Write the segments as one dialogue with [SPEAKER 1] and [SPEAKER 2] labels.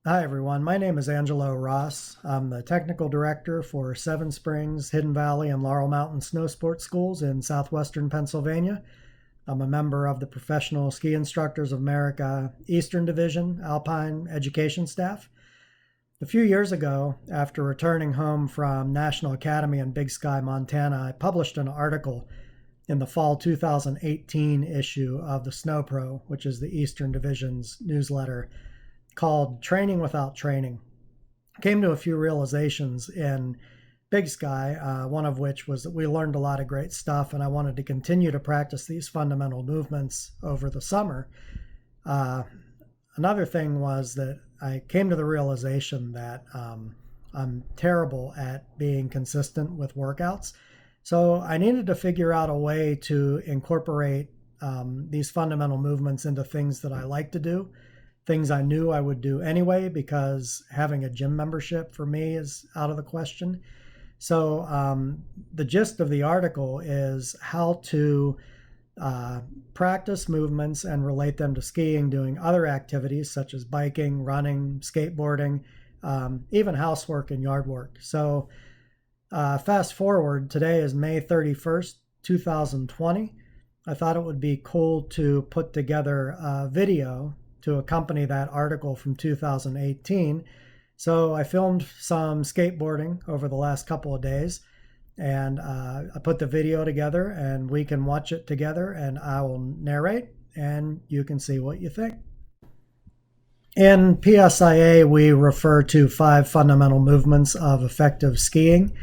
[SPEAKER 1] Hi, everyone. My name is Angelo Ross. I'm the technical director for Seven Springs, Hidden Valley, and Laurel Mountain Snow Sports Schools in southwestern Pennsylvania. I'm a member of the Professional Ski Instructors of America Eastern Division Alpine Education staff. A few years ago, after returning home from National Academy in Big Sky, Montana, I published an article in the fall 2018 issue of the Snow Pro, which is the Eastern Division's newsletter, called Training Without Training. Came to a few realizations in Big Sky, one of which was that we learned a lot of great stuff, and I wanted to continue to practice these fundamental movements over the summer. Another thing was that I came to the realization that I'm terrible at being consistent with workouts. So I needed to figure out a way to incorporate these fundamental movements into things that I like to do, things I knew I would do anyway, because having a gym membership for me is out of the question. So the gist of the article is how to practice movements and relate them to skiing, doing other activities such as biking, running, skateboarding, even housework and yard work. So fast forward, today is May 31st, 2020. I thought it would be cool to put together a video to accompany that article from 2018. So I filmed some skateboarding over the last couple of days, and I put the video together, and we can watch it together, and I will narrate, and you can see what you think. In PSIA, we refer to 5 fundamental movements of effective skiing.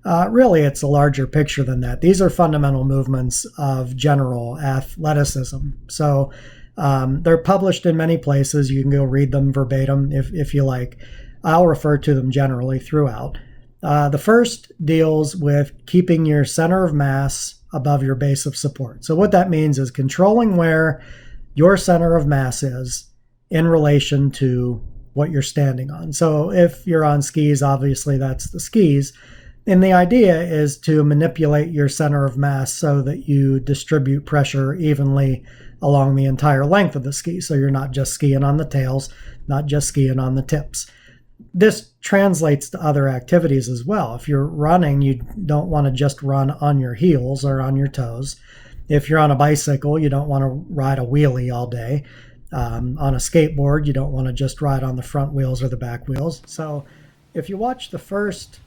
[SPEAKER 1] Really, it's a larger picture than that. These are fundamental movements of general athleticism. So they're published in many places. You can go read them verbatim if you like. I'll refer to them generally throughout. The first deals with keeping your center of mass above your base of support. So what that means is controlling where your center of mass is in relation to what you're standing on. So if you're on skis, obviously that's the skis. And the idea is to manipulate your center of mass so that you distribute pressure evenly along the entire length of the ski. So you're not just skiing on the tails, not just skiing on the tips. This translates to other activities as well. If you're running, you don't want to just run on your heels or on your toes. If you're on a bicycle, you don't want to ride a wheelie all day. On a skateboard, you don't want to just ride on the front wheels or the back wheels. So if you watch the first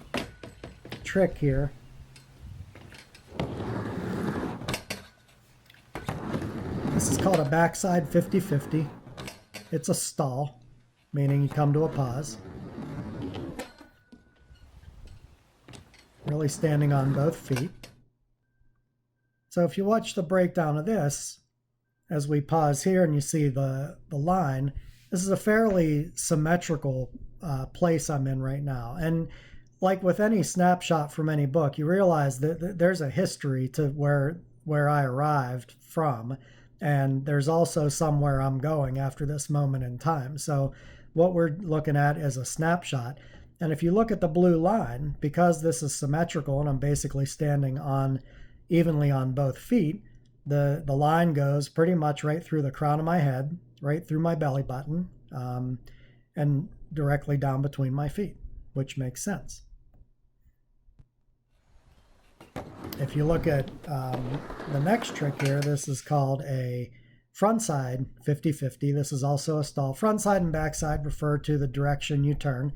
[SPEAKER 1] trick here, this is called a backside 50-50. It's a stall, meaning you come to a pause. Really standing on both feet. So if you watch the breakdown of this, as we pause here and you see the line, this is a fairly symmetrical place I'm in right now. And like with any snapshot from any book, you realize that there's a history to where I arrived from, and there's also somewhere I'm going after this moment in time. So what we're looking at is a snapshot. And if you look at the blue line, because this is symmetrical and I'm basically standing evenly on both feet, the line goes pretty much right through the crown of my head, right through my belly button, and directly down between my feet, which makes sense. If you look at the next trick here, this is called a frontside 50-50. This is also a stall. Frontside and backside refer to the direction you turn.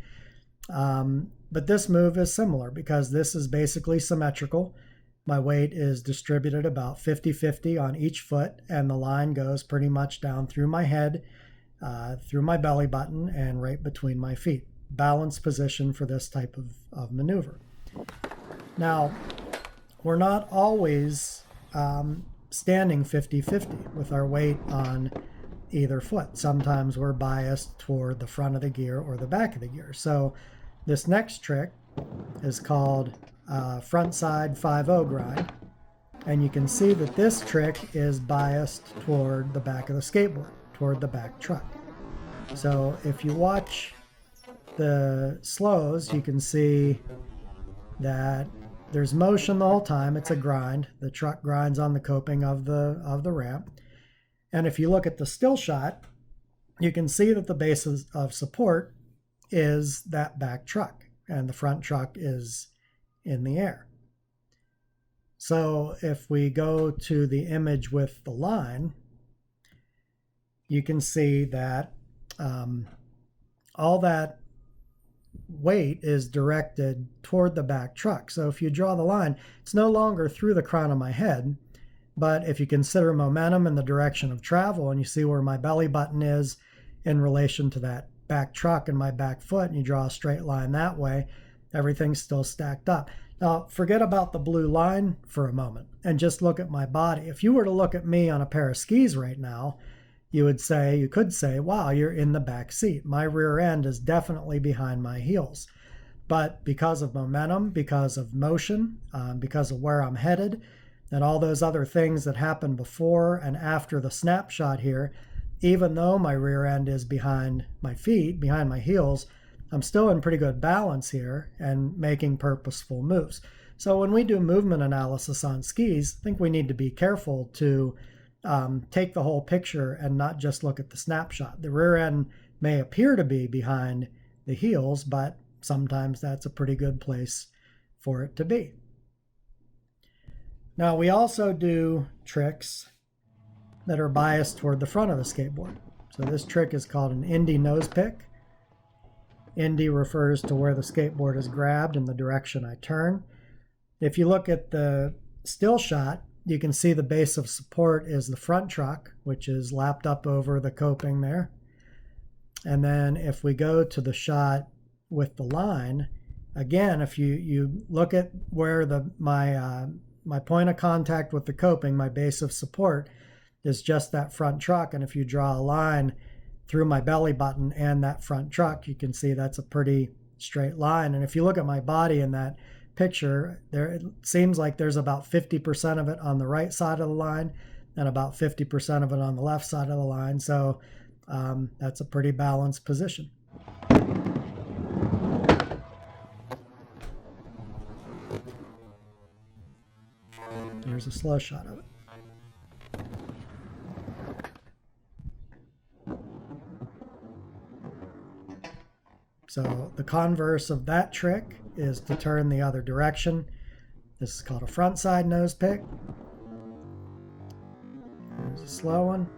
[SPEAKER 1] But this move is similar because this is basically symmetrical. My weight is distributed about 50-50 on each foot, and the line goes pretty much down through my head, through my belly button, and right between my feet. Balanced position for this type of maneuver. Now, we're not always standing 50-50 with our weight on either foot. Sometimes we're biased toward the front of the gear or the back of the gear. So this next trick is called front side 5-0 grind. And you can see that this trick is biased toward the back of the skateboard, toward the back truck. So if you watch the slows, you can see that there's motion the whole time. It's a grind. The truck grinds on the coping of the ramp. And if you look at the still shot, you can see that the base of support is that back truck, and the front truck is in the air. So if we go to the image with the line, you can see that all that weight is directed toward the back truck. So if you draw the line, it's no longer through the crown of my head, but if you consider momentum and the direction of travel, and you see where my belly button is in relation to that back truck and my back foot, and you draw a straight line that way, everything's still stacked up. Now, forget about the blue line for a moment and just look at my body. If you were to look at me on a pair of skis right now, you could say, wow, you're in the back seat. My rear end is definitely behind my heels. But because of momentum, because of motion, because of where I'm headed, and all those other things that happened before and after the snapshot here, even though my rear end is behind my feet, behind my heels, I'm still in pretty good balance here and making purposeful moves. So when we do movement analysis on skis, I think we need to be careful to take the whole picture and not just look at the snapshot. The rear end may appear to be behind the heels, but sometimes that's a pretty good place for it to be. Now, we also do tricks that are biased toward the front of the skateboard. So this trick is called an Indy nose pick. Indy refers to where the skateboard is grabbed in the direction I turn. If you look at the still shot, you can see the base of support is the front truck, which is lapped up over the coping there. And then if we go to the shot with the line, again, if you look at where my point of contact with the coping, my base of support, is just that front truck. And if you draw a line through my belly button and that front truck, you can see that's a pretty straight line. And if you look at my body in that picture, it seems like there's about 50% of it on the right side of the line and about 50% of it on the left side of the line. So that's a pretty balanced position. Here's a slow shot of it. So the converse of that trick is to turn the other direction. This is called a front side nose pick. Here's a slow one.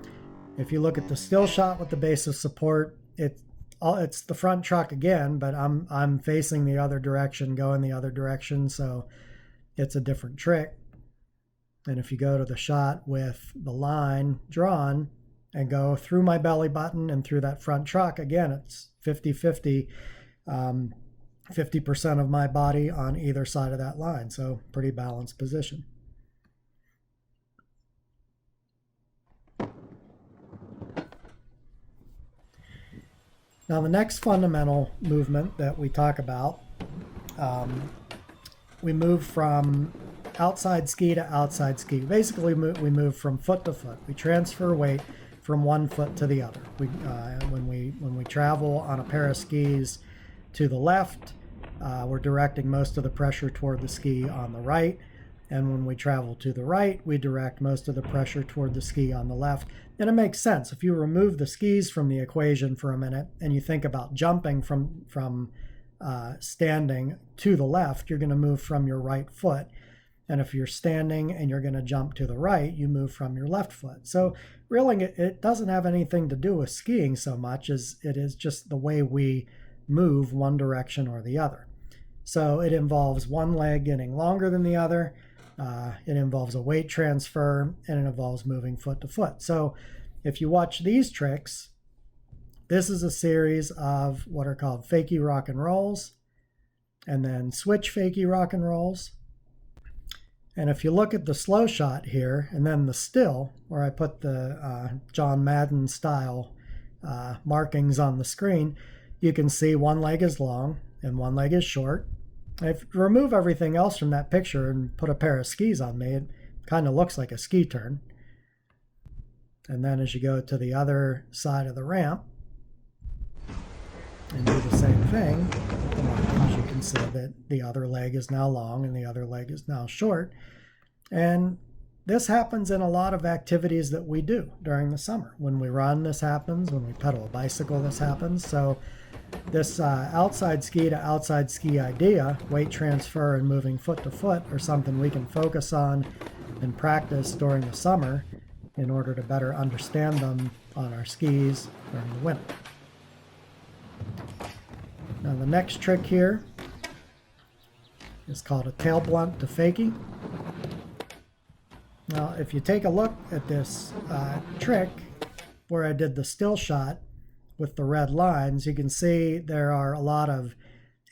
[SPEAKER 1] If you look at the still shot with the base of support, it's the front truck again, but I'm facing the other direction, going the other direction, so it's a different trick. And if you go to the shot with the line drawn and go through my belly button and through that front truck, again, it's 50-50, 50% of my body on either side of that line. So pretty balanced position. Now the next fundamental movement that we talk about, we move from outside ski to outside ski. Basically, we move from foot to foot. We transfer weight from one foot to the other. When we travel on a pair of skis to the left, we're directing most of the pressure toward the ski on the right. And when we travel to the right, we direct most of the pressure toward the ski on the left. And it makes sense. If you remove the skis from the equation for a minute and you think about jumping from standing to the left, you're going to move from your right foot. And if you're standing and you're going to jump to the right, you move from your left foot. So really, it doesn't have anything to do with skiing so much as it is just the way we move one direction or the other. So it involves one leg getting longer than the other. It involves a weight transfer, and it involves moving foot to foot. So if you watch these tricks, this is a series of what are called fakie rock and rolls, and then switch fakie rock and rolls. And if you look at the slow shot here, and then the still, where I put the John Madden style markings on the screen, you can see one leg is long and one leg is short. If you remove everything else from that picture and put a pair of skis on me, it kind of looks like a ski turn. And then as you go to the other side of the ramp and do the same thing with the markings, you can see that the other leg is now long and the other leg is now short. And this happens in a lot of activities that we do during the summer. When we run, this happens. When we pedal a bicycle, this happens. So this outside ski to outside ski idea, weight transfer and moving foot to foot, are something we can focus on and practice during the summer in order to better understand them on our skis during the winter. Now the next trick here is called a tail blunt to fakie. Now if you take a look at this trick where I did the still shot with the red lines, you can see there are a lot of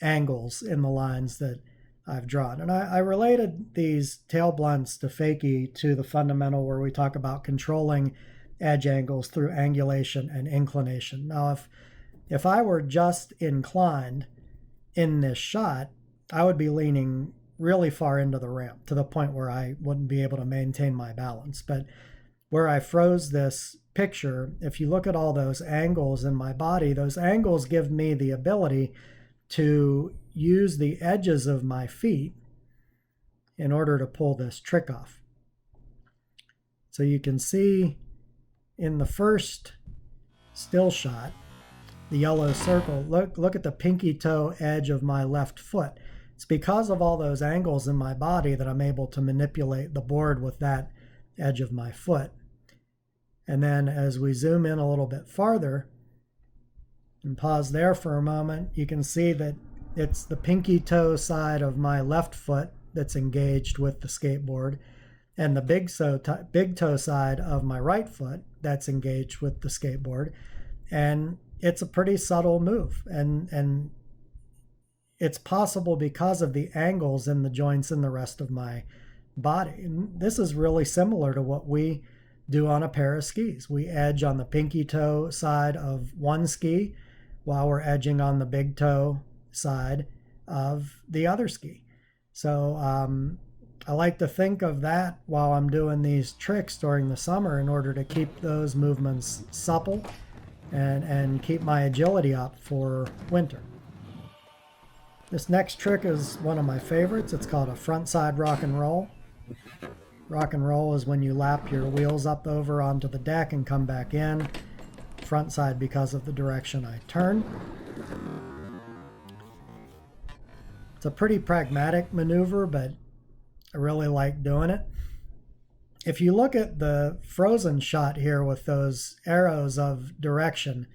[SPEAKER 1] angles in the lines that I've drawn. And I related these tail blunts to fakie to the fundamental where we talk about controlling edge angles through angulation and inclination. Now if I were just inclined in this shot, I would be leaning really far into the ramp to the point where I wouldn't be able to maintain my balance. But where I froze this picture, if you look at all those angles in my body, those angles give me the ability to use the edges of my feet in order to pull this trick off. So you can see in the first still shot, the yellow circle, look at the pinky toe edge of my left foot. It's because of all those angles in my body that I'm able to manipulate the board with that edge of my foot. And then as we zoom in a little bit farther and pause there for a moment, you can see that it's the pinky toe side of my left foot that's engaged with the skateboard and the big toe side of my right foot that's engaged with the skateboard. And it's a pretty subtle move. And it's possible because of the angles in the joints in the rest of my body. And this is really similar to what we do on a pair of skis. We edge on the pinky toe side of one ski while we're edging on the big toe side of the other ski. So I like to think of that while I'm doing these tricks during the summer in order to keep those movements supple and keep my agility up for winter. This next trick is one of my favorites. It's called a front side rock and roll. Rock and roll is when you lap your wheels up over onto the deck and come back in. Front side because of the direction I turn. It's a pretty pragmatic maneuver, but I really like doing it. If you look at the frozen shot here with those arrows of direction,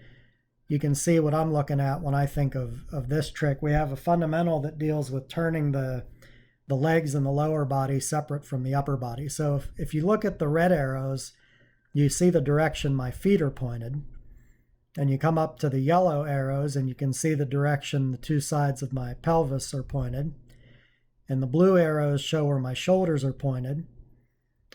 [SPEAKER 1] you can see what I'm looking at when I think of this trick. We have a fundamental that deals with turning the legs and the lower body separate from the upper body. So if you look at the red arrows, you see the direction my feet are pointed. And you come up to the yellow arrows and you can see the direction the two sides of my pelvis are pointed. And the blue arrows show where my shoulders are pointed.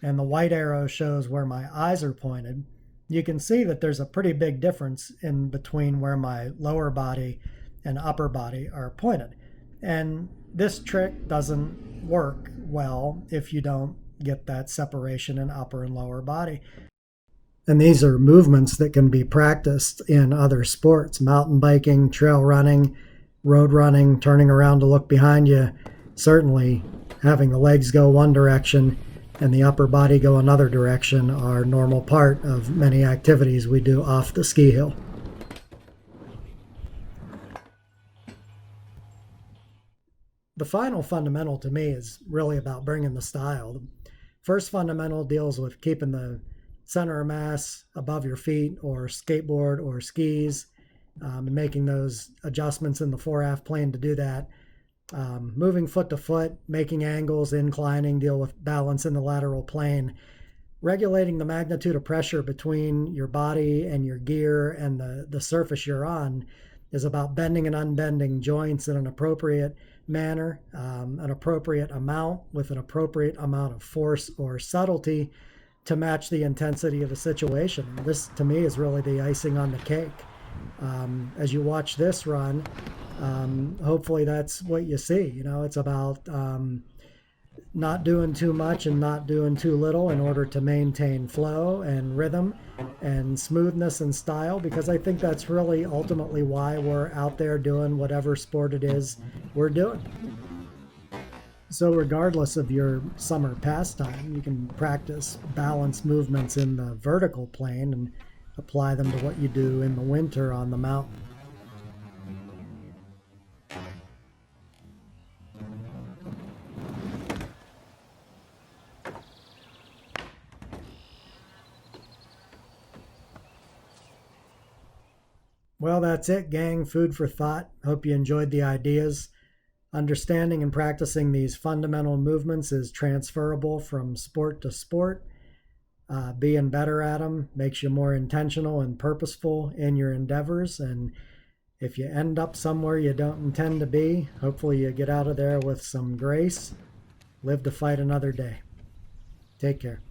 [SPEAKER 1] And the white arrow shows where my eyes are pointed. You can see that there's a pretty big difference in between where my lower body and upper body are pointed. And this trick doesn't work well if you don't get that separation in upper and lower body. And these are movements that can be practiced in other sports: mountain biking, trail running, road running, turning around to look behind you. Certainly having the legs go one direction and the upper body go another direction are a normal part of many activities we do off the ski hill. The final fundamental to me is really about bringing the style. The first fundamental deals with keeping the center of mass above your feet or skateboard or skis, and making those adjustments in the fore-aft plane to do that. Moving foot to foot, making angles, inclining, deal with balance in the lateral plane. Regulating the magnitude of pressure between your body and your gear and the surface you're on is about bending and unbending joints in an appropriate manner, an appropriate amount with an appropriate amount of force or subtlety to match the intensity of the situation. This, to me, is really the icing on the cake. As you watch this run, hopefully that's what you see. You know, it's about not doing too much and not doing too little in order to maintain flow and rhythm and smoothness and style, because I think that's really ultimately why we're out there doing whatever sport it is we're doing. So, regardless of your summer pastime, you can practice balance movements in the vertical plane and apply them to what you do in the winter on the mountain. Well, that's it, gang. Food for thought. Hope you enjoyed the ideas. Understanding and practicing these fundamental movements is transferable from sport to sport. Being better at them makes you more intentional and purposeful in your endeavors. And if you end up somewhere you don't intend to be, hopefully you get out of there with some grace. Live to fight another day. Take care.